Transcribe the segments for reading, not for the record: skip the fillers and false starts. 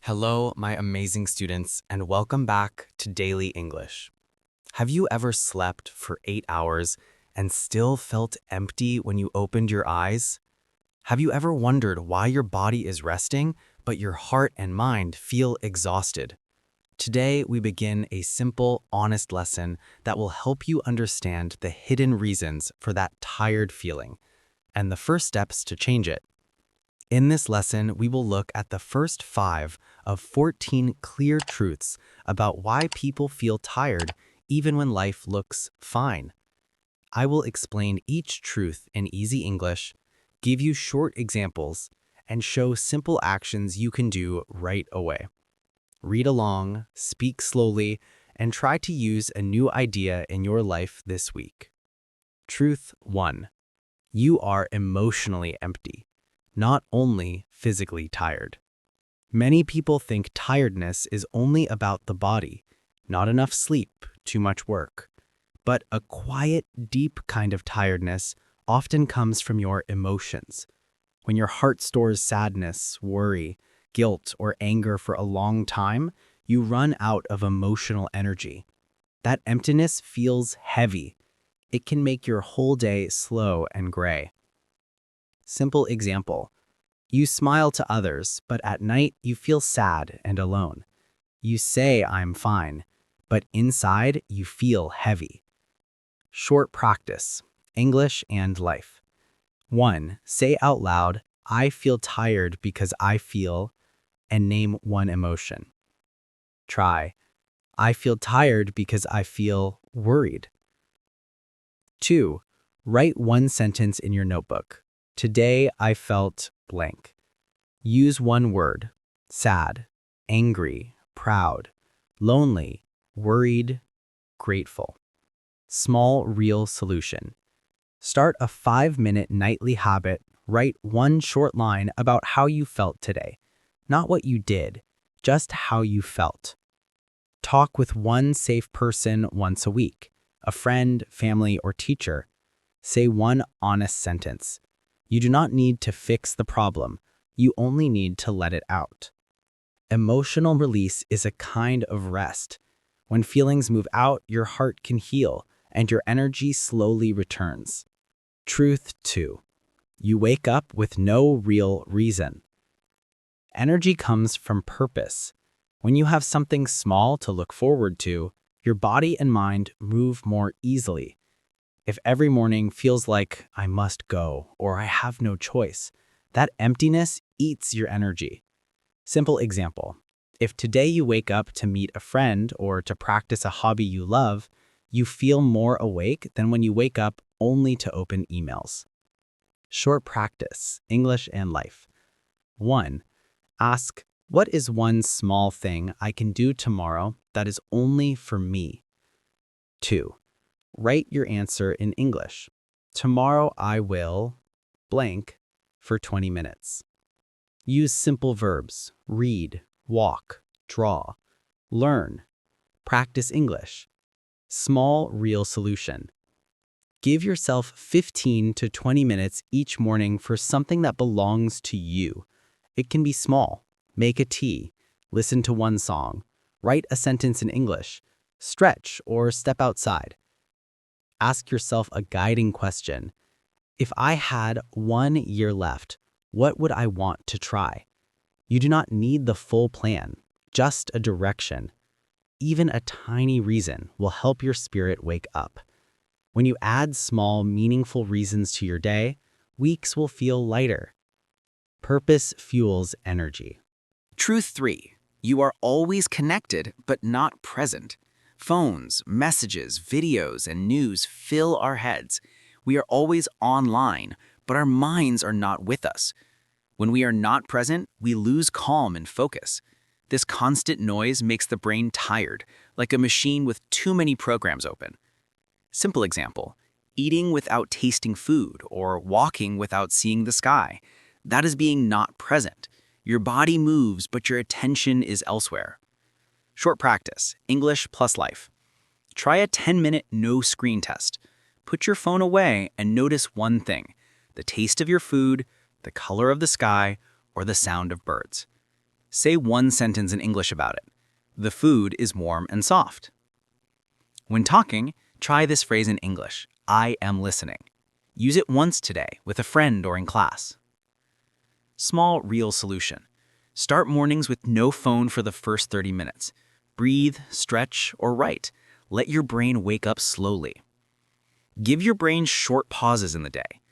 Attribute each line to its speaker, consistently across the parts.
Speaker 1: Hello, my amazing students, and welcome back to Daily English. Have you ever slept for 8 hours and still felt empty when you opened your eyes? Have you ever wondered why your body is resting, but your heart and mind feel exhausted? Today, we begin a simple, honest lesson that will help you understand the hidden reasons for that tired feeling and the first steps to change it. In this lesson, we will look at the first 5 of 14 clear truths about why people feel tired even when life looks fine. I will explain each truth in easy English, give you short examples, and show simple actions you can do right away. Read along, speak slowly, and try to use a new idea in your life this week. Truth 1. You are emotionally empty, not only physically tired. Many people think tiredness is only about the body, not enough sleep, too much work. But a quiet, deep kind of tiredness often comes from your emotions. When your heart stores sadness, worry, guilt, or anger for a long time, you run out of emotional energy. That emptiness feels heavy. It can make your whole day slow and gray. Simple example. You smile to others, but at night you feel sad and alone. You say, "I'm fine," but inside you feel heavy. Short practice, English and life. 1. Say out loud, "I feel tired because I feel," and name one emotion. Try, "I feel tired because I feel worried." 2. Write one sentence in your notebook. Today I felt blank. Use one word: sad, angry, proud, lonely, worried, grateful. Small, real solution. Start a 5-minute nightly habit. Write one short line about how you felt today. Not what you did, just how you felt. Talk with one safe person once a week, a friend, family, or teacher. Say one honest sentence. You do not need to fix the problem. You only need to let it out. Emotional release is a kind of rest. When feelings move out, your heart can heal, and your energy slowly returns. Truth 2. You wake up with no real reason. Energy comes from purpose. When you have something small to look forward to, your body and mind move more easily. If every morning feels like "I must go" or "I have no choice," that emptiness eats your energy. Simple example. If today you wake up to meet a friend or to practice a hobby you love, you feel more awake than when you wake up only to open emails. Short practice, English and life. 1. Ask, "What is one small thing I can do tomorrow that is only for me?" 2. Write your answer in English. Tomorrow I will blank for 20 minutes. Use simple verbs: read, walk, draw, learn, practice English. Small, real solution. Give yourself 15 to 20 minutes each morning for something that belongs to you. It can be small. Make a tea, listen to one song, write a sentence in English, stretch, or step outside. Ask yourself a guiding question. If I had 1 year left, what would I want to try? You do not need the full plan, just a direction. Even a tiny reason will help your spirit wake up. When you add small, meaningful reasons to your day, weeks will feel lighter. Purpose fuels energy.
Speaker 2: Truth 3. You are always connected, but not present. Phones, messages, videos, and news fill our heads. We are always online, but our minds are not with us. When we are not present, we lose calm and focus. This constant noise makes the brain tired, like a machine with too many programs open. Simple example: eating without tasting food or walking without seeing the sky. That is being not present. Your body moves, but your attention is elsewhere. Short practice, English plus life. Try a 10-minute no-screen test. Put your phone away and notice one thing: the taste of your food, the color of the sky, or the sound of birds. Say one sentence in English about it. The food is warm and soft. When talking, try this phrase in English. I am listening. Use it once today with a friend or in class. Small, real solution. Start mornings with no phone for the first 30 minutes. Breathe, stretch, or write. Let your brain wake up slowly. Give your brain short pauses in the day.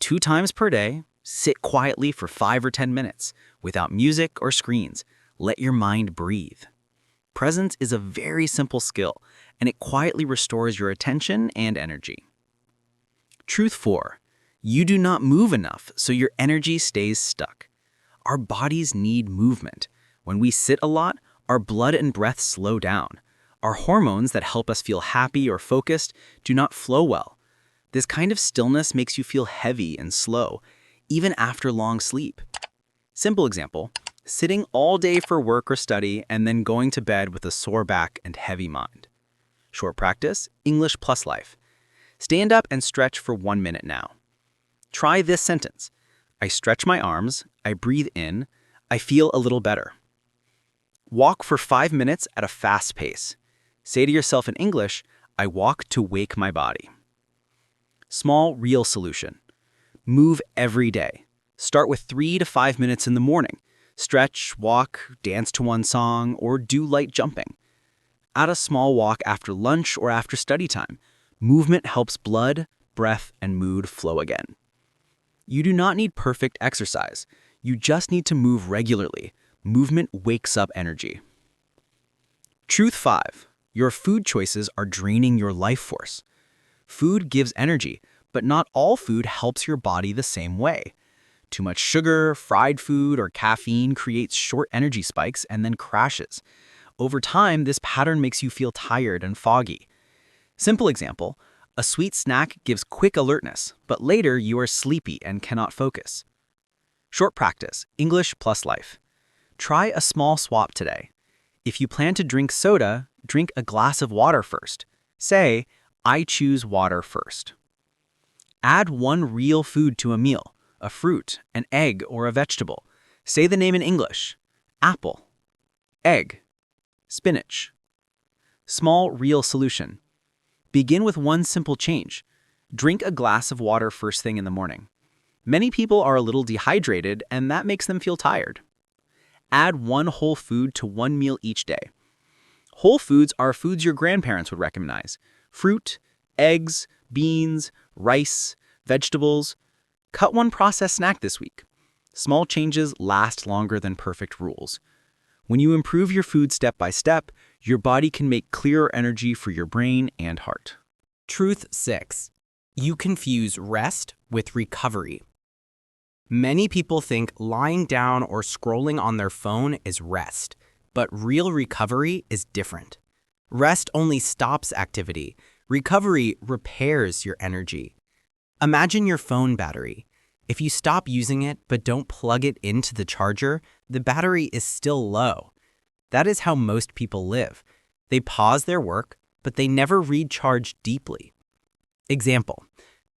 Speaker 2: 2 times per day, sit quietly for 5 or 10 minutes, without music or screens. Let your mind breathe. Presence is a very simple skill, and it quietly restores your attention and energy. Truth 4. You do not move enough, so your energy stays stuck. Our bodies need movement. When we sit a lot, our blood and breath slow down. Our hormones that help us feel happy or focused do not flow well. This kind of stillness makes you feel heavy and slow, even after long sleep. Simple example, sitting all day for work or study and then going to bed with a sore back and heavy mind. Short practice, English plus life. Stand up and stretch for 1 minute now. Try this sentence. I stretch my arms, I breathe in, I feel a little better. Walk for 5 minutes at a fast pace. Say to yourself in English, I walk to wake my body. Small, real solution. Move every day. Start with 3 to 5 minutes in the morning. Stretch, walk, dance to one song, or do light jumping. Add a small walk after lunch or after study time. Movement helps blood, breath, and mood flow again. You do not need perfect exercise. You just need to move regularly. Movement wakes up energy. Truth 5. Your food choices are draining your life force. Food gives energy, but not all food helps your body the same way. Too much sugar, fried food, or caffeine creates short energy spikes and then crashes. Over time, this pattern makes you feel tired and foggy. Simple example, a sweet snack gives quick alertness, but later you are sleepy and cannot focus. Short practice, English plus life. Try a small swap today. If you plan to drink soda, drink a glass of water first. Say, I choose water first. Add one real food to a meal, a fruit, an egg, or a vegetable. Say the name in English. Apple, egg, spinach. Small, real solution. Begin with one simple change. Drink a glass of water first thing in the morning. Many people are a little dehydrated, and that makes them feel tired. Add one whole food to one meal each day. Whole foods are foods your grandparents would recognize. Fruit, eggs, beans, rice, vegetables. Cut one processed snack this week. Small changes last longer than perfect rules. When you improve your food step by step, your body can make clearer energy for your brain and heart.
Speaker 1: Truth 6. You confuse rest with recovery. Many people think lying down or scrolling on their phone is rest, but real recovery is different. Rest only stops activity. Recovery repairs your energy. Imagine your phone battery. If you stop using it but don't plug it into the charger, the battery is still low. That is how most people live. They pause their work, but they never recharge deeply. Example.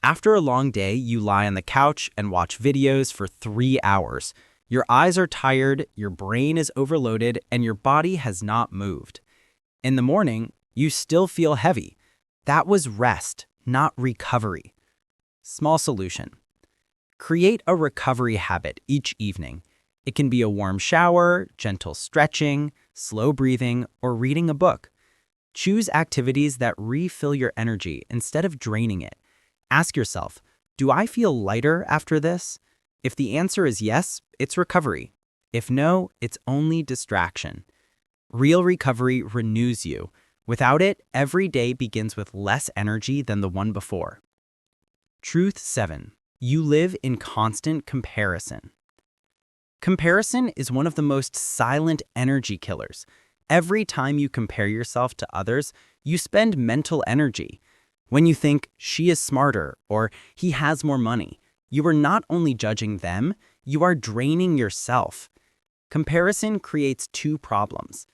Speaker 1: After a long day, you lie on the couch and watch videos for 3 hours. Your eyes are tired, your brain is overloaded, and your body has not moved. In the morning, you still feel heavy. That was rest, not recovery. Small solution. Create a recovery habit each evening. It can be a warm shower, gentle stretching, slow breathing, or reading a book. Choose activities that refill your energy instead of draining it. Ask yourself, do I feel lighter after this? If the answer is yes, it's recovery. If no, it's only distraction. Real recovery renews you. Without it, every day begins with less energy than the one before. Truth 7. You live in constant comparison. Comparison is one of the most silent energy killers. Every time you compare yourself to others, you spend mental energy. When you think, she is smarter or he has more money, you are not only judging them, you are draining yourself. Comparison creates 2 problems.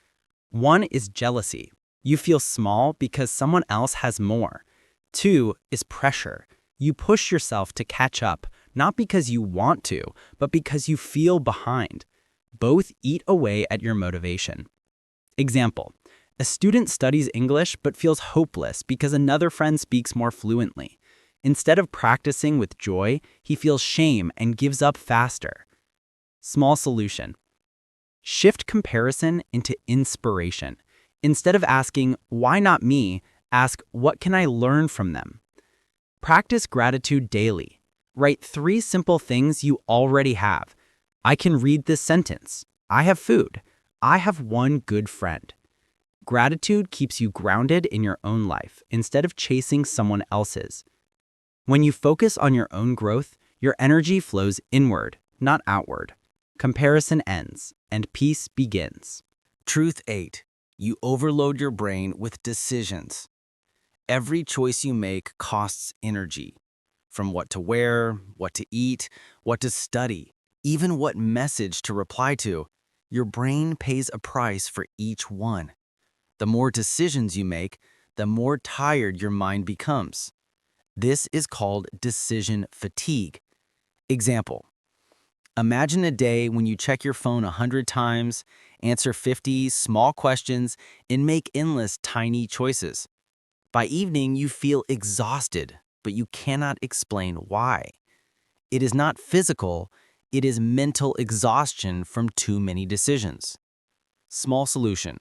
Speaker 1: One is jealousy. You feel small because someone else has more. 2 is pressure. You push yourself to catch up, not because you want to, but because you feel behind.
Speaker 2: Both eat away at your motivation. Example: a student studies English but feels hopeless because another friend speaks more fluently. Instead of practicing with joy, he feels shame and gives up faster. Small solution: shift comparison into inspiration. Instead of asking, "Why not me?" ask, "What can I learn from them?" Practice gratitude daily. Write 3 simple things you already have. I can read this sentence. I have food. I have one good friend. Gratitude keeps you grounded in your own life instead of chasing someone else's. When you focus on your own growth, your energy flows inward, not outward. Comparison ends, and peace begins.
Speaker 1: Truth 8. You overload your brain with decisions. Every choice you make costs energy. From what to wear, what to eat, what to study, even what message to reply to, your brain pays a price for each one. The more decisions you make, the more tired your mind becomes. This is called decision fatigue. Example: imagine a day when you check your phone 100 times, answer 50 small questions, and make endless tiny choices. By evening, you feel exhausted, but you cannot explain why. It is not physical, it is mental exhaustion from too many decisions. Small solution: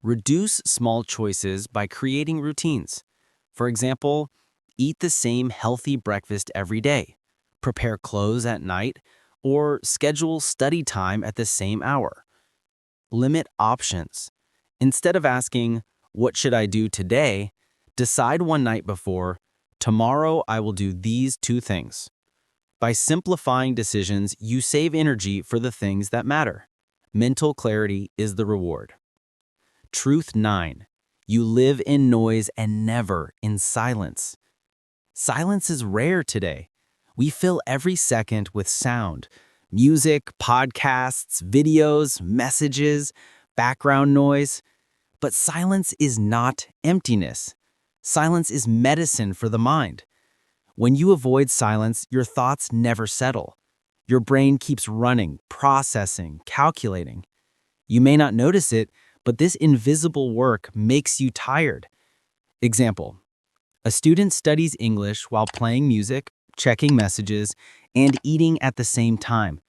Speaker 1: reduce small choices by creating routines. For example, eat the same healthy breakfast every day, prepare clothes at night, or schedule study time at the same hour. Limit options. Instead of asking, "What should I do today?" decide one night before, "Tomorrow I will do these 2 things." By simplifying decisions, you save energy for the things that matter. Mental clarity is the reward. Truth 9. You live in noise and never in silence. Silence is rare today. We fill every second with sound: music, podcasts, videos, messages, background noise. But silence is not emptiness. Silence is medicine for the mind. When you avoid silence, your thoughts never settle. Your brain keeps running, processing, calculating. You may not notice it, but this invisible work makes you tired. Example: a student studies English while playing music, checking messages, and eating at the same time.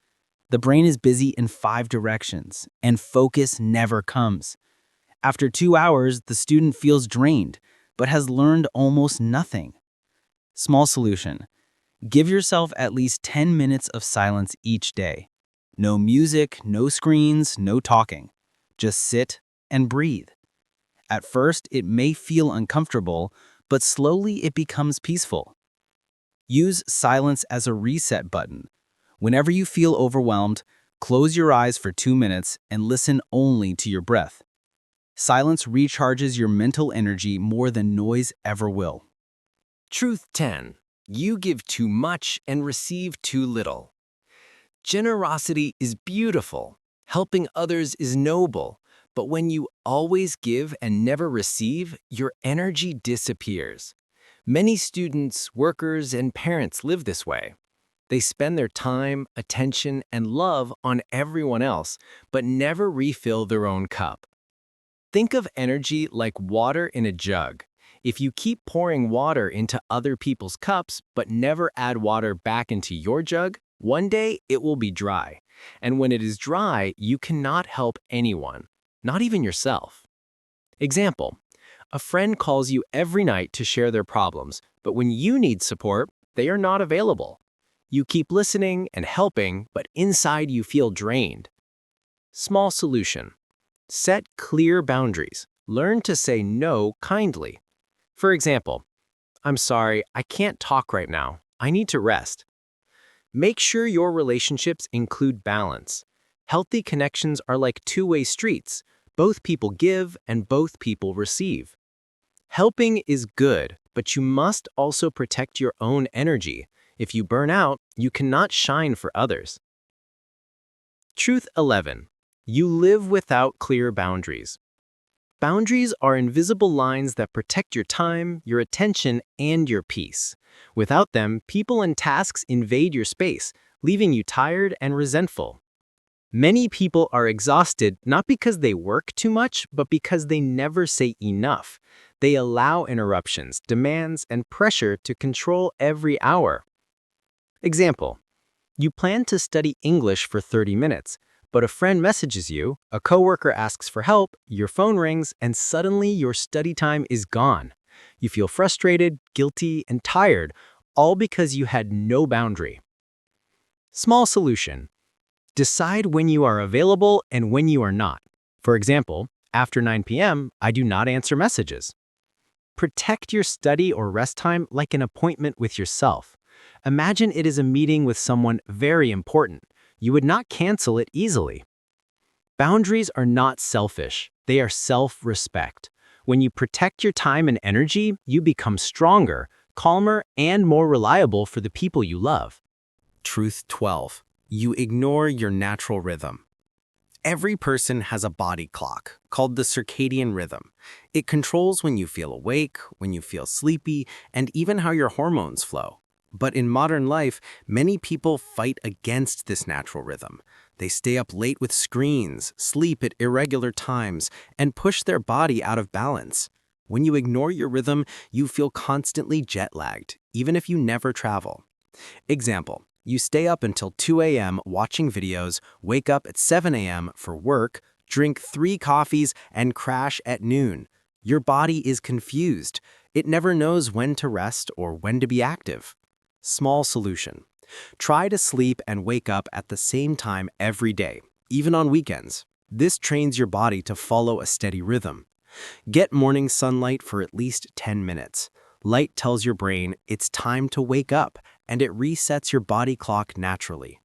Speaker 1: The brain is busy in 5 directions, and focus never comes. After 2 hours, the student feels drained, but has learned almost nothing. Small solution: give yourself at least 10 minutes of silence each day. No music, no screens, no talking. Just sit and breathe. At first, it may feel uncomfortable, but slowly it becomes peaceful. Use silence as a reset button. Whenever you feel overwhelmed, close your eyes for 2 minutes and listen only to your breath. Silence recharges your mental energy more than noise ever will.
Speaker 3: Truth 10. You give too much and receive too little. Generosity is beautiful. Helping others is noble. But when you always give and never receive, your energy disappears. Many students, workers, and parents live this way. They spend their time, attention, and love on everyone else, but never refill their own cup. Think of energy like water in a jug. If you keep pouring water into other people's cups but never add water back into your jug, one day it will be dry. And when it is dry, you cannot help anyone, not even yourself. Example: a friend calls you every night to share their problems, but when you need support, they are not available. You keep listening and helping, but inside you feel drained. Small solution: set clear boundaries. Learn to say no kindly. For example, "I'm sorry, I can't talk right now. I need to rest." Make sure your relationships include balance. Healthy connections are like two-way streets. Both people give and both people receive. Helping is good, but you must also protect your own energy. If you burn out, you cannot shine for others. Truth 11. You live without clear boundaries. Boundaries are invisible lines that protect your time, your attention, and your peace. Without them, people and tasks invade your space, leaving you tired and resentful. Many people are exhausted not because they work too much, but because they never say enough. They allow interruptions, demands, and pressure to control every hour. Example: you plan to study English for 30 minutes, but a friend messages you, a coworker asks for help, your phone rings, and suddenly your study time is gone. You feel frustrated, guilty, and tired, all because you had no boundary. Small solution: decide when you are available and when you are not. For example, after 9 p.m., I do not answer messages. Protect your study or rest time like an appointment with yourself. Imagine it is a meeting with someone very important. You would not cancel it easily. Boundaries are not selfish, they are self-respect. When you protect your time and energy, you become stronger, calmer, and more reliable for the people you love.
Speaker 1: Truth 12. You ignore your natural rhythm. Every person has a body clock called the circadian rhythm. It controls when you feel awake, when you feel sleepy, and even how your hormones flow. But in modern life, many people fight against this natural rhythm. They stay up late with screens, sleep at irregular times, and push their body out of balance. When you ignore your rhythm, you feel constantly jet-lagged, even if you never travel. Example: you stay up until 2 a.m. watching videos, wake up at 7 a.m. for work, drink 3 coffees, and crash at noon. Your body is confused. It never knows when to rest or when to be active. Small solution: try to sleep and wake up at the same time every day, even on weekends. This trains your body to follow a steady rhythm. Get morning sunlight for at least 10 minutes. Light tells your brain it's time to wake up, and it resets your body clock naturally.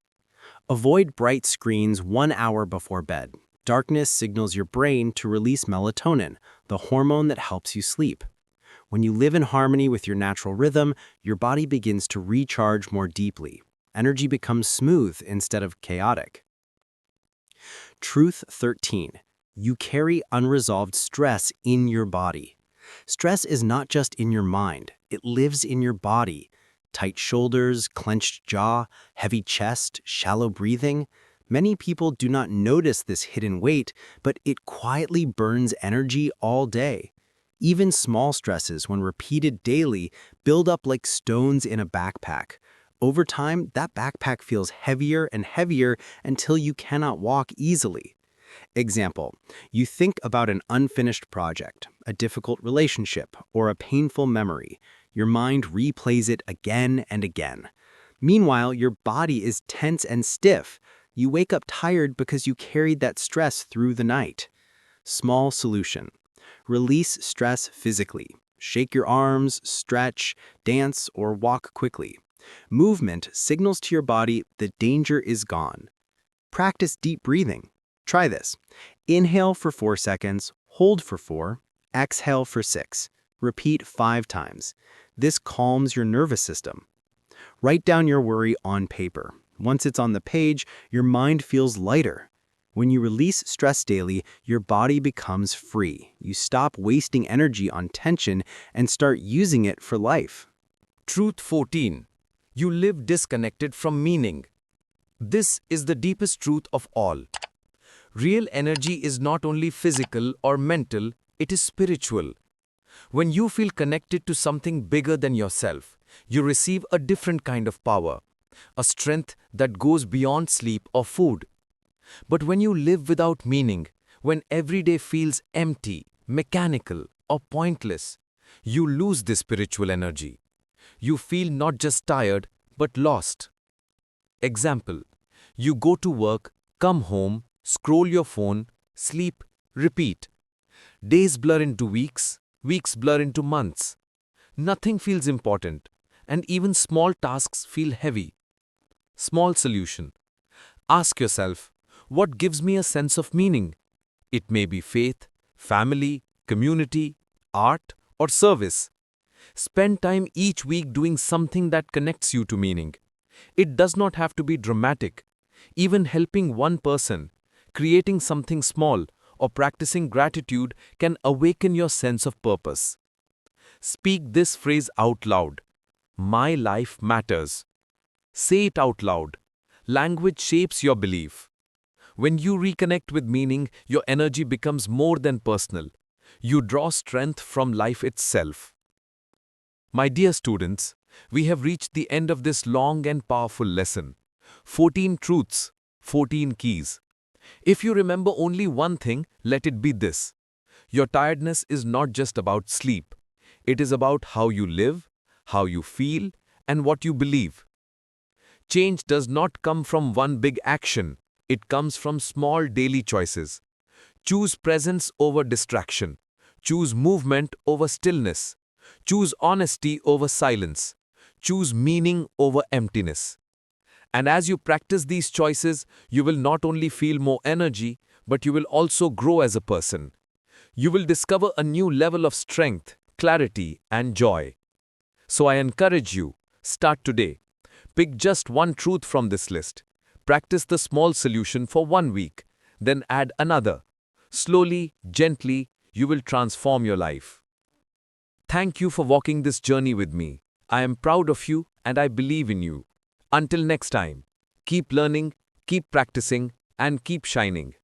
Speaker 1: Avoid bright screens 1 hour before bed. Darkness signals your brain to release melatonin, the hormone that helps you sleep. When you live in harmony with your natural rhythm, your body begins to recharge more deeply. Energy becomes smooth instead of chaotic. Truth 13. You carry unresolved stress in your body. Stress is not just in your mind, it lives in your body. Tight shoulders, clenched jaw, heavy chest, shallow breathing. Many people do not notice this hidden weight, but it quietly burns energy all day. Even small stresses, when repeated daily, build up like stones in a backpack. Over time, that backpack feels heavier and heavier until you cannot walk easily. Example: you think about an unfinished project, a difficult relationship, or a painful memory. Your mind replays it again and again. Meanwhile, your body is tense and stiff. You wake up tired because you carried that stress through the night. Small solution: release stress physically. Shake your arms, stretch, dance, or walk quickly. Movement signals to your body that danger is gone. Practice deep breathing. Try this. Inhale for 4 seconds, hold for 4, exhale for 6. Repeat 5 times. This calms your nervous system. Write down your worry on paper. Once it's on the page, your mind feels lighter. When you release stress daily, your body becomes free. You stop wasting energy on tension and start using it for life.
Speaker 3: Truth 14. You live disconnected from meaning. This is the deepest truth of all. Real energy is not only physical or mental, it is spiritual. When you feel connected to something bigger than yourself, you receive a different kind of power, a strength that goes beyond sleep or food. But when you live without meaning, when every day feels empty, mechanical, or pointless, you lose this spiritual energy. You feel not just tired, but lost. Example: you go to work, come home, scroll your phone, sleep, repeat. Days blur into weeks, weeks blur into months. Nothing feels important, and even small tasks feel heavy. Small solution: ask yourself, what gives me a sense of meaning? It may be faith, family, community, art, or service. Spend time each week doing something that connects you to meaning. It does not have to be dramatic. Even helping one person, creating something small, or practicing gratitude can awaken your sense of purpose. Speak this phrase out loud. My life matters. Say it out loud. Language shapes your belief.
Speaker 4: When you reconnect with meaning, your energy becomes more than personal. You draw strength from life itself. My dear students, we have reached the end of this long and powerful lesson. 14 truths, 14 keys. If you remember only one thing, let it be this. Your tiredness is not just about sleep. It is about how you live, how you feel, and what you believe. Change does not come from one big action. It comes from small daily choices. Choose presence over distraction. Choose movement over stillness. Choose honesty over silence. Choose meaning over emptiness. And as you practice these choices, you will not only feel more energy, but you will also grow as a person. You will discover a new level of strength, clarity, and joy. So I encourage you, start today. Pick just one truth from this list. Practice the small solution for 1 week, then add another. Slowly, gently, you will transform your life. Thank you for walking this journey with me. I am proud of you and I believe in you. Until next time, keep learning, keep practicing, and keep shining.